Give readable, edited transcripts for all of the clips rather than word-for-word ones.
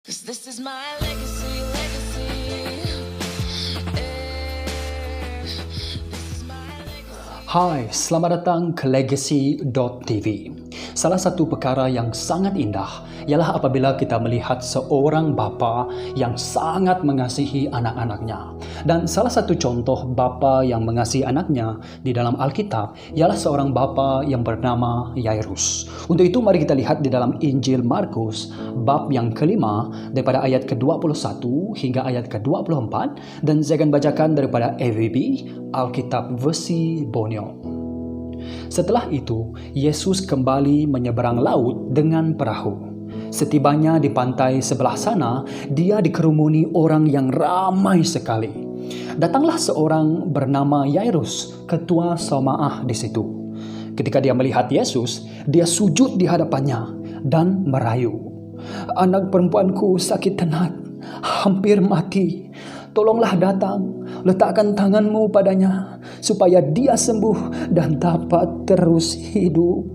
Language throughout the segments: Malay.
'Cause this is my legacy. This is my legacy. Hai, selamat datang ke Legacy.tv. Salah satu perkara yang sangat indah ialah apabila kita melihat seorang bapa yang sangat mengasihi anak-anaknya. Dan salah satu contoh bapa yang mengasihi anaknya di dalam Alkitab ialah seorang bapa yang bernama Yairus. Untuk itu mari kita lihat di dalam Injil Markus bab yang kelima daripada ayat ke-21 hingga ayat ke-24, dan saya akan bacakan daripada AVB, Alkitab versi Borneo. Setelah itu, Yesus kembali menyeberang laut dengan perahu. Setibanya di pantai sebelah sana, dia dikerumuni orang yang ramai sekali. Datanglah seorang bernama Yairus, ketua Saumaah di situ. Ketika dia melihat Yesus, dia sujud di hadapannya dan merayu. "Anak perempuanku sakit tenat, hampir mati. Tolonglah datang, letakkan tanganmu padanya, supaya dia sembuh dan dapat terus hidup."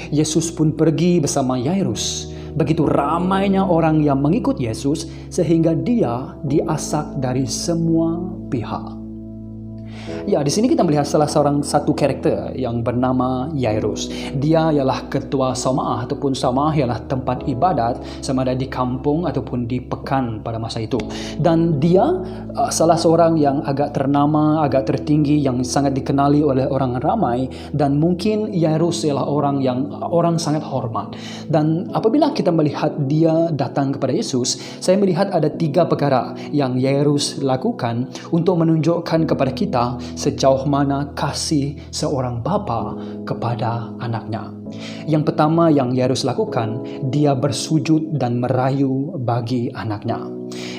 Yesus pun pergi bersama Yairus. Begitu ramainya orang yang mengikut Yesus, sehingga dia diasak dari semua pihak. Ya, di sini kita melihat satu karakter yang bernama Yairus. Dia ialah ketua Saumaah, ataupun Saumaah ialah tempat ibadat sama ada di kampung ataupun di pekan pada masa itu. Dan dia salah seorang yang agak ternama, agak tertinggi, yang sangat dikenali oleh orang ramai, dan mungkin Yairus ialah orang yang orang sangat hormat. Dan apabila kita melihat dia datang kepada Yesus, saya melihat ada 3 perkara yang Yairus lakukan untuk menunjukkan kepada kita sejauh mana kasih seorang bapa kepada anaknya. Yang pertama yang Yairus lakukan, dia bersujud dan merayu bagi anaknya.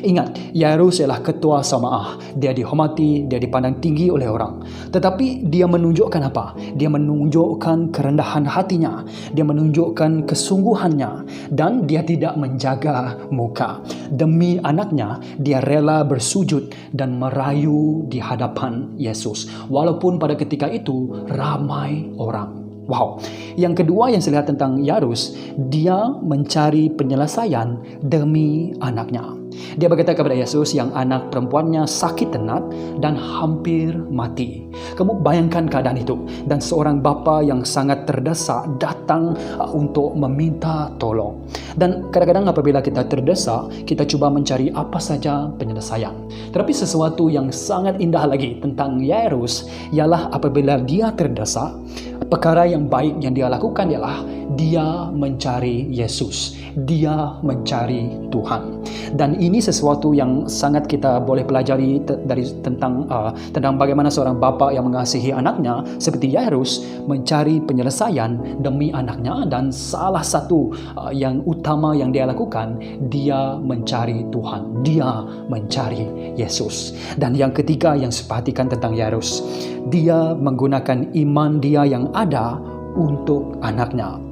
Ingat, Yairus ialah ketua Saumaah. Dia dihormati, dia dipandang tinggi oleh orang. Tetapi dia menunjukkan apa? Dia menunjukkan kerendahan hatinya. Dia menunjukkan kesungguhannya. Dan dia tidak menjaga muka. Demi anaknya, dia rela bersujud dan merayu di hadapan Yesus. Walaupun pada ketika itu ramai orang. Wow. Yang kedua yang saya lihat tentang Yairus, dia mencari penyelesaian demi anaknya. Dia berkata kepada Yesus yang anak perempuannya sakit tenat dan hampir mati. Kamu bayangkan keadaan itu. Dan seorang bapa yang sangat terdesak datang untuk meminta tolong. Dan kadang-kadang apabila kita terdesak, kita cuba mencari apa saja penyelesaian. Tetapi sesuatu yang sangat indah lagi tentang Yairus ialah apabila dia terdesak, perkara yang baik yang dia lakukan ialah dia mencari Yesus. Dia mencari Tuhan. Dan ini sesuatu yang sangat kita boleh pelajari tentang bagaimana seorang bapa yang mengasihi anaknya seperti Yairus mencari penyelesaian demi anaknya. Dan salah satu yang utama yang dia lakukan, dia mencari Tuhan. Dia mencari Yesus. Dan yang ketiga yang saya perhatikan tentang Yairus, dia menggunakan iman dia yang ada untuk anaknya.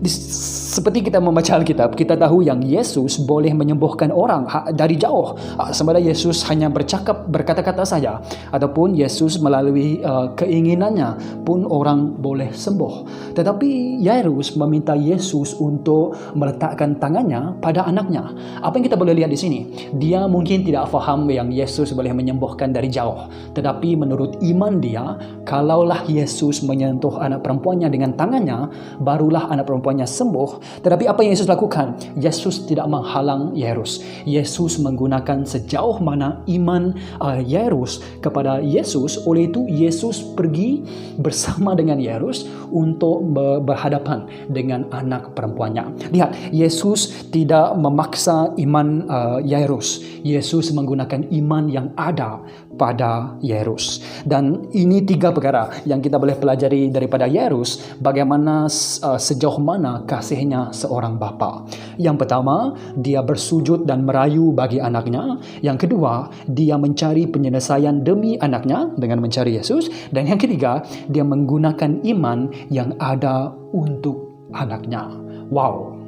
Seperti kita membaca Alkitab, kita tahu yang Yesus boleh menyembuhkan orang dari jauh. Sama ada Yesus hanya berkata-kata saja, ataupun Yesus melalui keinginannya pun orang boleh sembuh. Tetapi Yairus meminta Yesus untuk meletakkan tangannya pada anaknya. Apa yang kita boleh lihat di sini? Dia mungkin tidak faham yang Yesus boleh menyembuhkan dari jauh. Tetapi menurut iman dia, kalaulah Yesus menyentuh anak perempuannya dengan tangannya, barulah anak perempuannya sembuh. Tetapi apa yang Yesus lakukan? Yesus tidak menghalang Yairus. Yesus menggunakan sejauh mana iman Yairus kepada Yesus. Oleh itu Yesus pergi bersama dengan Yairus untuk berhadapan dengan anak perempuannya. Lihat, Yesus tidak memaksa iman Yairus. Yesus menggunakan iman yang ada pada Yairus. Dan ini 3 perkara yang kita boleh pelajari daripada Yairus, bagaimana sejauh mana kasihnya seorang bapa. Yang pertama, dia bersujud dan merayu bagi anaknya. Yang kedua, dia mencari penyelesaian demi anaknya dengan mencari Yesus. Dan yang ketiga, dia menggunakan iman yang ada untuk anaknya. Wow.